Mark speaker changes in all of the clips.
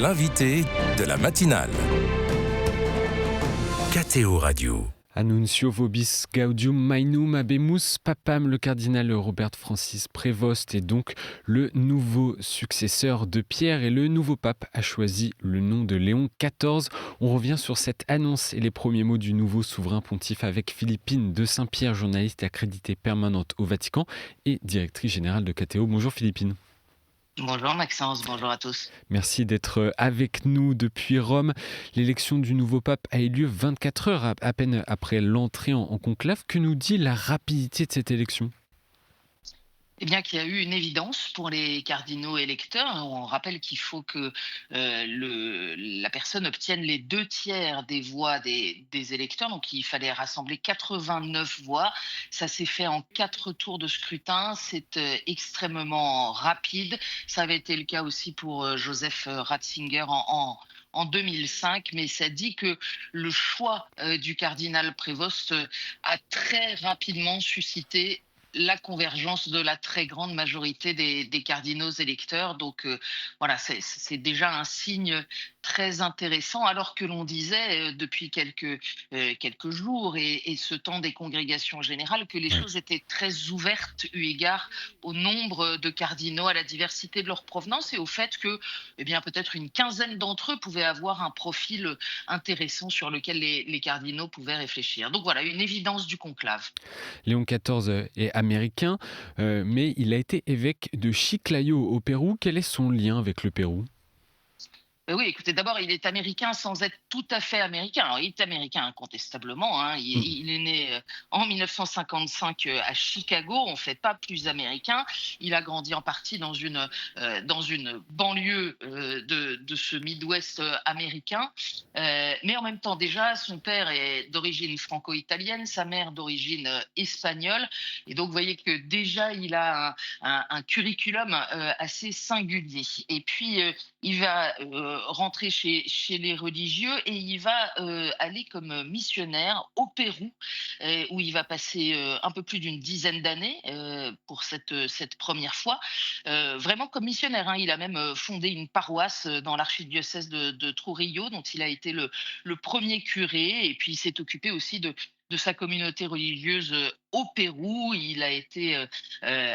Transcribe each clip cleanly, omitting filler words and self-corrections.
Speaker 1: l'invité de la matinale. KTO Radio.
Speaker 2: Annuncio vobis gaudium maenum habemus papam. Le cardinal Robert Francis Prévost est donc le nouveau successeur de Pierre et le nouveau pape a choisi le nom de Léon XIV. On revient sur cette annonce et les premiers mots du nouveau souverain pontife avec Philippine de Saint-Pierre, journaliste accréditée permanente au Vatican et directrice générale de KTO. Bonjour Philippine.
Speaker 3: Bonjour Maxence, bonjour à tous.
Speaker 2: Merci d'être avec nous depuis Rome. L'élection du nouveau pape a eu lieu 24 heures à peine après l'entrée en conclave. Que nous dit la rapidité de cette élection ?
Speaker 3: Eh bien, qu'il y a eu une évidence pour les cardinaux électeurs. On rappelle qu'il faut que la personne obtienne les 2/3 des voix des électeurs. Donc, il fallait rassembler 89 voix. Ça s'est fait en 4 tours de scrutin. C'est extrêmement rapide. Ça avait été le cas aussi pour Joseph Ratzinger en 2005, mais ça dit que le choix du cardinal Prévost a très rapidement suscité la convergence de la très grande majorité des cardinaux électeurs. Donc voilà, c'est déjà un signe très intéressant, alors que l'on disait depuis quelques jours et ce temps des congrégations générales que les choses étaient très ouvertes eu égard au nombre de cardinaux, à la diversité de leur provenance et au fait que peut-être une quinzaine d'entre eux pouvaient avoir un profil intéressant sur lequel les cardinaux pouvaient réfléchir. Donc voilà, une évidence du conclave.
Speaker 2: Léon XIV est américain, mais il a été évêque de Chiclayo au Pérou. Quel est son lien avec le Pérou ?
Speaker 3: Oui, écoutez, d'abord, il est américain sans être tout à fait américain. Alors, il est américain incontestablement, hein. Il est né en 1955 à Chicago. On ne fait pas plus américain. Il a grandi en partie dans une banlieue de ce Midwest américain. Mais en même temps, déjà, son père est d'origine franco-italienne, sa mère d'origine espagnole. Et donc, vous voyez que déjà, il a un curriculum assez singulier. Et puis, il va rentrer chez les religieux et il va aller comme missionnaire au Pérou, où il va passer un peu plus d'une dizaine d'années pour cette première fois, vraiment comme missionnaire, hein. Il a même fondé une paroisse dans l'archidiocèse de Trujillo, dont il a été le premier curé, et puis il s'est occupé aussi de sa communauté religieuse au Pérou. Il a été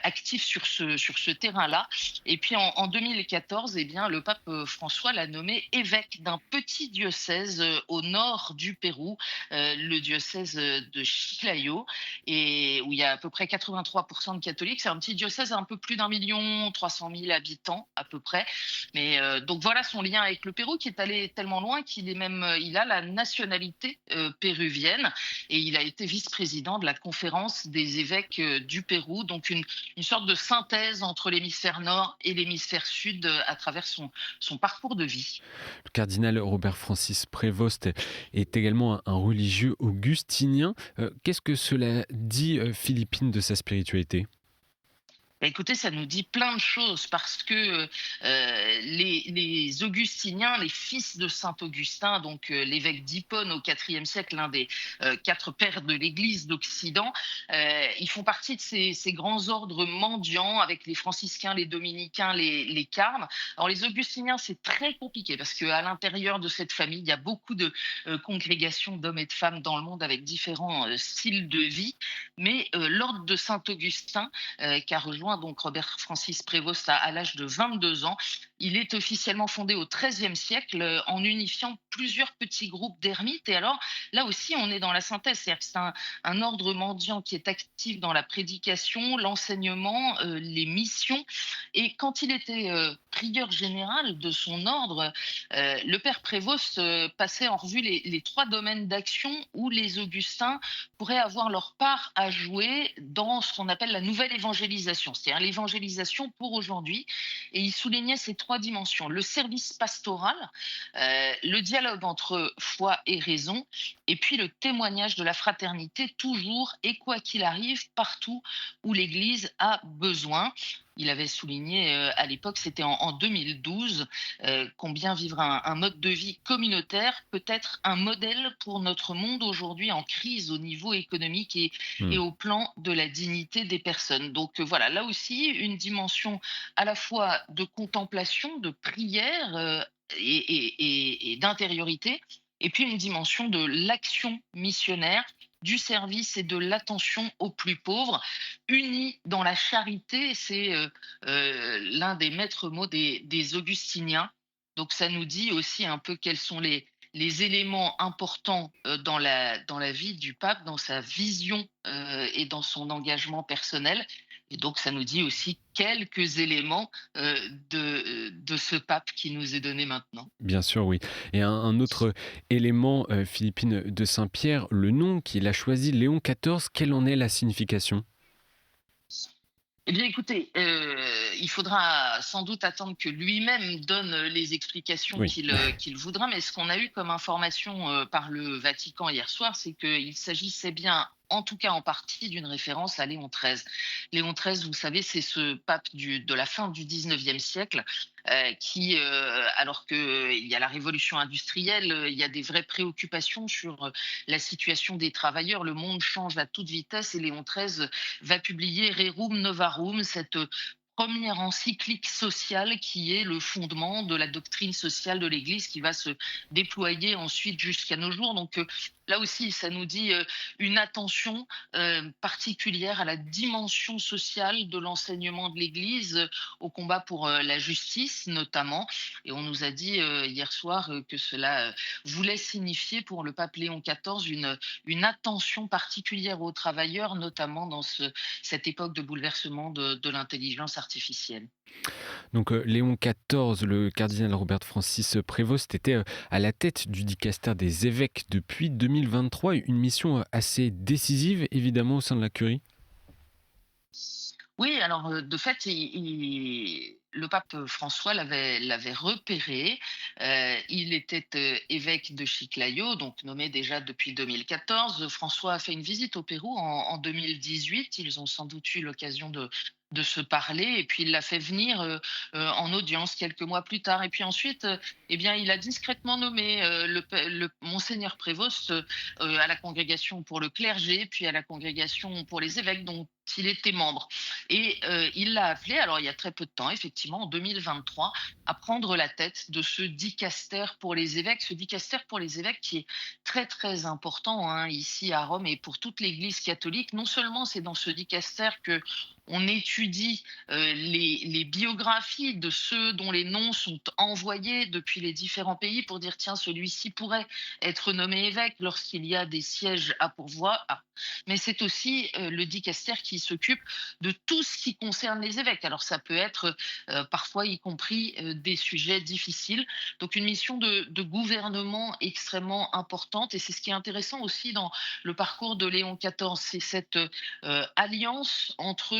Speaker 3: actif sur ce terrain-là. Et puis en 2014, le pape François l'a nommé évêque d'un petit diocèse au nord du Pérou, le diocèse de Chiclayo, et où il y a à peu près 83% de catholiques. C'est un petit diocèse à un peu plus d'1,3 million habitants à peu près. Mais donc voilà son lien avec le Pérou qui est allé tellement loin qu'il il a la nationalité péruvienne. Et il a été vice-président de la conférence des évêques du Pérou, donc une sorte de synthèse entre l'hémisphère nord et l'hémisphère sud à travers son parcours de vie.
Speaker 2: Le cardinal Robert Francis Prévost est également un religieux augustinien. Qu'est-ce que cela dit, Philippine, de sa spiritualité ?
Speaker 3: Écoutez, ça nous dit plein de choses parce que les Augustiniens, les fils de Saint Augustin, donc l'évêque d'Hippone au IVe siècle, l'un des 4 pères de l'Église d'Occident, ils font partie de ces grands ordres mendiants avec les franciscains, les dominicains, les carmes. Alors les Augustiniens, c'est très compliqué parce qu'à l'intérieur de cette famille, il y a beaucoup de congrégations d'hommes et de femmes dans le monde avec différents styles de vie. Mais l'ordre de Saint Augustin, qui a rejoint donc Robert Francis Prévost à l'âge de 22 ans. Il est officiellement fondé au XIIIe siècle en unifiant plusieurs petits groupes d'ermites. Et alors, là aussi, on est dans la synthèse. C'est-à-dire que c'est un ordre mendiant qui est actif dans la prédication, l'enseignement, les missions. Et quand il était prieur général de son ordre, le père Prévost passait en revue les 3 domaines d'action où les Augustins pourraient avoir leur part à jouer dans ce qu'on appelle la nouvelle évangélisation, c'est-à-dire l'évangélisation pour aujourd'hui. Et il soulignait ces 3 dimensions: le service pastoral, le dialogue entre foi et raison, et puis le témoignage de la fraternité, toujours et quoi qu'il arrive, partout où l'Église a besoin. Il avait souligné à l'époque, c'était en 2012, combien vivre un mode de vie communautaire peut être un modèle pour notre monde aujourd'hui en crise au niveau économique et au plan de la dignité des personnes. Donc voilà, là aussi, une dimension à la fois de contemplation, de prière, et d'intériorité, et puis une dimension de l'action missionnaire, du service et de l'attention aux plus pauvres, unis dans la charité. C'est l'un des maîtres mots des augustiniens. Donc ça nous dit aussi un peu quels sont les éléments importants dans la vie du pape, dans sa vision et dans son engagement personnel. Et donc ça nous dit aussi quelques éléments de ce pape qui nous est donné maintenant.
Speaker 2: Bien sûr, oui. Et un autre élément, Philippine de Saint-Pierre, le nom qu'il a choisi, Léon XIV, quelle en est la signification?
Speaker 3: Eh bien, écoutez, il faudra sans doute attendre que lui-même donne les explications
Speaker 2: Oui,
Speaker 3: qu'il voudra, mais ce qu'on a eu comme information par le Vatican hier soir, c'est qu'il s'agissait bien, en tout cas en partie, d'une référence à Léon XIII. Léon XIII, vous savez, c'est ce pape de la fin du 19e siècle qui, alors qu'il y a la révolution industrielle, il y a des vraies préoccupations sur la situation des travailleurs. Le monde change à toute vitesse et Léon XIII va publier Rerum Novarum, cette première encyclique sociale qui est le fondement de la doctrine sociale de l'Église qui va se déployer ensuite jusqu'à nos jours. Donc là aussi, ça nous dit une attention particulière à la dimension sociale de l'enseignement de l'Église, au combat pour la justice notamment. Et on nous a dit hier soir que cela voulait signifier pour le pape Léon XIV une attention particulière aux travailleurs, notamment dans cette époque de bouleversement de l'intelligence artificielle.
Speaker 2: donc Léon XIV, le cardinal Robert Francis Prévost, était à la tête du dicaster des évêques depuis 2023, une mission assez décisive évidemment au sein de la curie.
Speaker 3: Oui, alors de fait, le pape François l'avait repéré. Il était évêque de Chiclayo, donc nommé déjà depuis 2014. François a fait une visite au Pérou en 2018. Ils ont sans doute eu l'occasion de se parler, et puis il l'a fait venir en audience quelques mois plus tard. Et puis ensuite, eh bien, il a discrètement nommé le Monseigneur Prévost à la congrégation pour le clergé, puis à la congrégation pour les évêques dont il était membre. Et il l'a appelé, alors il y a très peu de temps, effectivement, en 2023, à prendre la tête de ce dicaster pour les évêques. Ce dicaster pour les évêques qui est très très important hein, ici à Rome et pour toute l'Église catholique. Non seulement c'est dans ce dicaster que on étudie les biographies de ceux dont les noms sont envoyés depuis les différents pays pour dire tiens, celui-ci pourrait être nommé évêque lorsqu'il y a des sièges à pourvoir. Ah. Mais c'est aussi le dicaster qui s'occupe de tout ce qui concerne les évêques. Alors ça peut être parfois y compris des sujets difficiles. Donc une mission de gouvernement extrêmement importante. Et c'est ce qui est intéressant aussi dans le parcours de Léon XIV, c'est cette alliance entre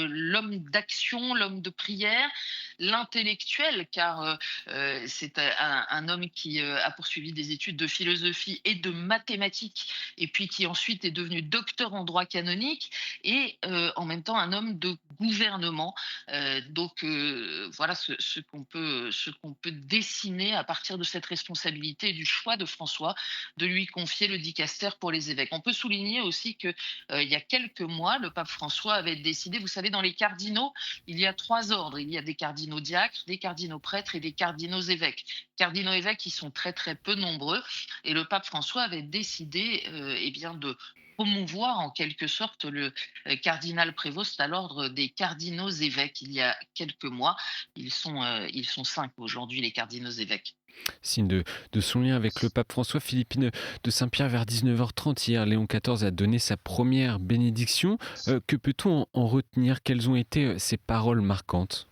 Speaker 3: l'homme d'action, l'homme de prière, l'intellectuel, car c'est un homme qui a poursuivi des études de philosophie et de mathématiques, et puis qui ensuite est devenu docteur en droit canonique, et en même temps un homme de gouvernement. Donc voilà ce qu'on peut dessiner à partir de cette responsabilité et du choix de François de lui confier le dicaster pour les évêques. On peut souligner aussi que il y a quelques mois, le pape François avait décidé, vous savez, dans les cardinaux, il y a trois ordres. Il y a des cardinaux diacres, des cardinaux prêtres et des cardinaux évêques. Cardinaux évêques qui sont très très peu nombreux. Et le pape François avait décidé eh bien, de promouvoir en quelque sorte le cardinal Prévost à l'ordre des cardinaux évêques il y a quelques mois. Ils sont cinq aujourd'hui, les cardinaux évêques.
Speaker 2: Signe de son lien avec le pape François, Philippine de Saint-Pierre, vers 19h30 hier, Léon XIV a donné sa première bénédiction. Que peut-on en retenir? Quelles ont été ses paroles marquantes?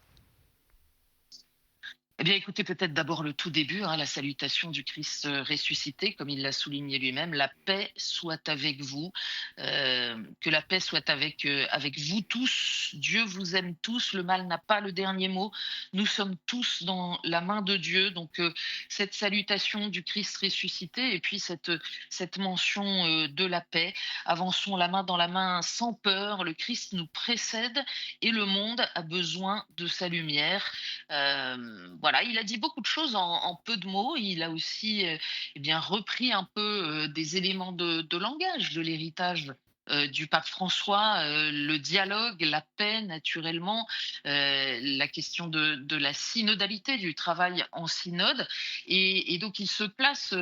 Speaker 3: Eh bien, écoutez, peut-être d'abord le tout début, hein, la salutation du Christ ressuscité, comme il l'a souligné lui-même. La paix soit avec vous, que la paix soit avec vous tous. Dieu vous aime tous, le mal n'a pas le dernier mot. Nous sommes tous dans la main de Dieu. Donc, cette salutation du Christ ressuscité et puis cette mention de la paix. Avançons la main dans la main sans peur. Le Christ nous précède et le monde a besoin de sa lumière. Voilà, il a dit beaucoup de choses en peu de mots. Il a aussi eh bien, repris un peu des éléments de langage de l'héritage du pape François, le dialogue, la paix naturellement, la question de la synodalité, du travail en synode. Et donc il se place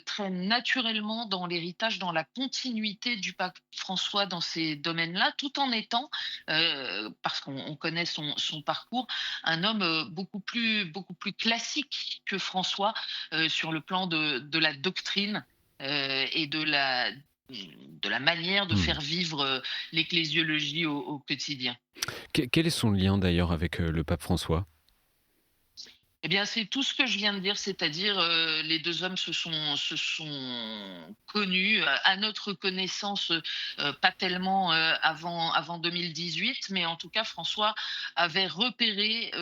Speaker 3: très naturellement dans l'héritage, dans la continuité du pape François dans ces domaines-là, tout en étant, parce qu'on connaît son parcours, un homme beaucoup plus classique que François sur le plan de la doctrine et de la manière de
Speaker 2: Hmm.
Speaker 3: faire vivre l'ecclésiologie au quotidien.
Speaker 2: Quel est son lien d'ailleurs avec le pape François?
Speaker 3: Eh bien, c'est tout ce que je viens de dire, c'est-à-dire les deux hommes se sont connus, à notre connaissance, pas tellement avant 2018, mais en tout cas, François avait repéré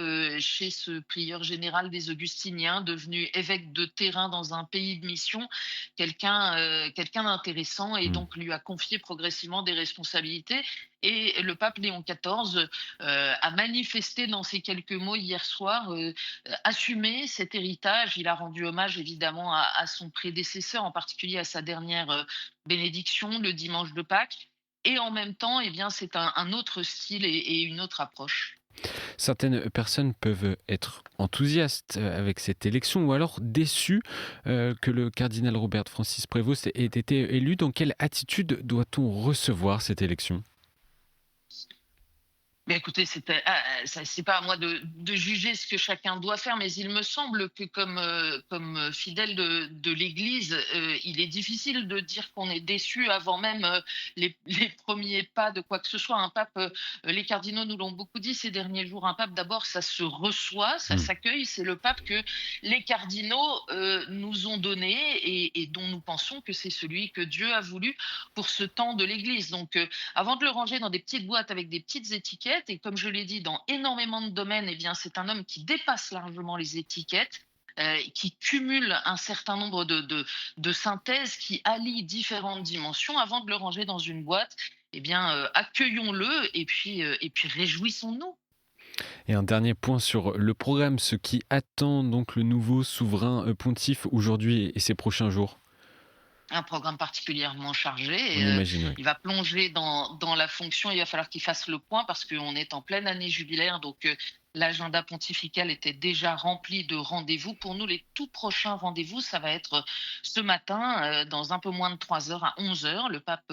Speaker 3: chez ce prieur général des Augustiniens, devenu évêque de Terrain dans un pays de mission, quelqu'un d'intéressant, et
Speaker 2: Hmm.
Speaker 3: donc lui a confié progressivement des responsabilités. Et le pape Léon XIV a manifesté dans ces quelques mots hier soir assumer cet héritage. Il a rendu hommage évidemment à son prédécesseur, en particulier à sa dernière bénédiction le dimanche de Pâques. Et en même temps, eh bien, c'est un autre style et une autre approche.
Speaker 2: Certaines personnes peuvent être enthousiastes avec cette élection ou alors déçues que le cardinal Robert Francis Prévost ait été élu. Dans quelle attitude doit-on recevoir cette élection?
Speaker 3: Mais écoutez, c'est pas à moi de juger ce que chacun doit faire, mais il me semble que comme fidèle de l'Église, il est difficile de dire qu'on est déçu avant même les premiers pas de quoi que ce soit. Un pape, les cardinaux nous l'ont beaucoup dit ces derniers jours, un pape d'abord, ça se reçoit, ça
Speaker 2: Hmm.
Speaker 3: s'accueille. C'est le pape que les cardinaux nous ont donné et dont nous pensons que c'est celui que Dieu a voulu pour ce temps de l'Église. Donc, avant de le ranger dans des petites boîtes avec des petites étiquettes, et comme je l'ai dit, dans énormément de domaines, eh bien, c'est un homme qui dépasse largement les étiquettes, qui cumule un certain nombre de synthèses, qui allie différentes dimensions. Avant de le ranger dans une boîte, eh bien, accueillons-le et puis réjouissons-nous.
Speaker 2: Et un dernier point sur le programme, ce qui attend donc le nouveau souverain pontife aujourd'hui et ces prochains jours.
Speaker 3: Un programme particulièrement chargé.
Speaker 2: On
Speaker 3: Et,
Speaker 2: imagine, oui.
Speaker 3: il va plonger dans la fonction. Il va falloir qu'il fasse le point parce qu'on est en pleine année jubilaire. Donc, l'agenda pontifical était déjà rempli de rendez-vous. Pour nous, les tout prochains rendez-vous, ça va être ce matin, dans un peu moins de 3 heures, à 11 heures. Le pape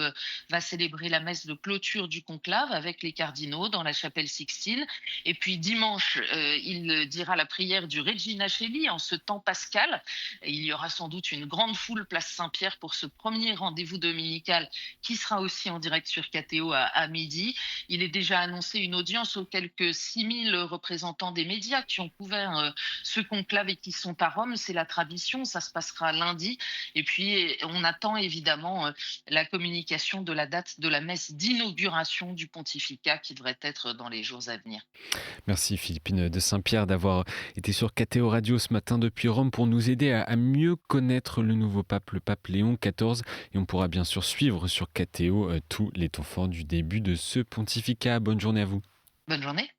Speaker 3: va célébrer la messe de clôture du conclave avec les cardinaux dans la chapelle Sixtine. Et puis dimanche, il dira la prière du Regina Coeli en ce temps pascal. Et il y aura sans doute une grande foule place Saint-Pierre pour ce premier rendez-vous dominical qui sera aussi en direct sur KTO à midi. Il est déjà annoncé une audience aux quelques 6000 représentants des médias qui ont couvert ce conclave et qui sont à Rome. C'est la tradition, ça se passera lundi. Et puis on attend évidemment la communication de la date de la messe d'inauguration du pontificat qui devrait être dans les jours à venir.
Speaker 2: Merci Philippine de Saint-Pierre d'avoir été sur KTO Radio ce matin depuis Rome pour nous aider à mieux connaître le nouveau pape, le pape Léon XIV. Et on pourra bien sûr suivre sur KTO tous les temps forts du début de ce pontificat. Bonne journée à vous.
Speaker 3: Bonne journée.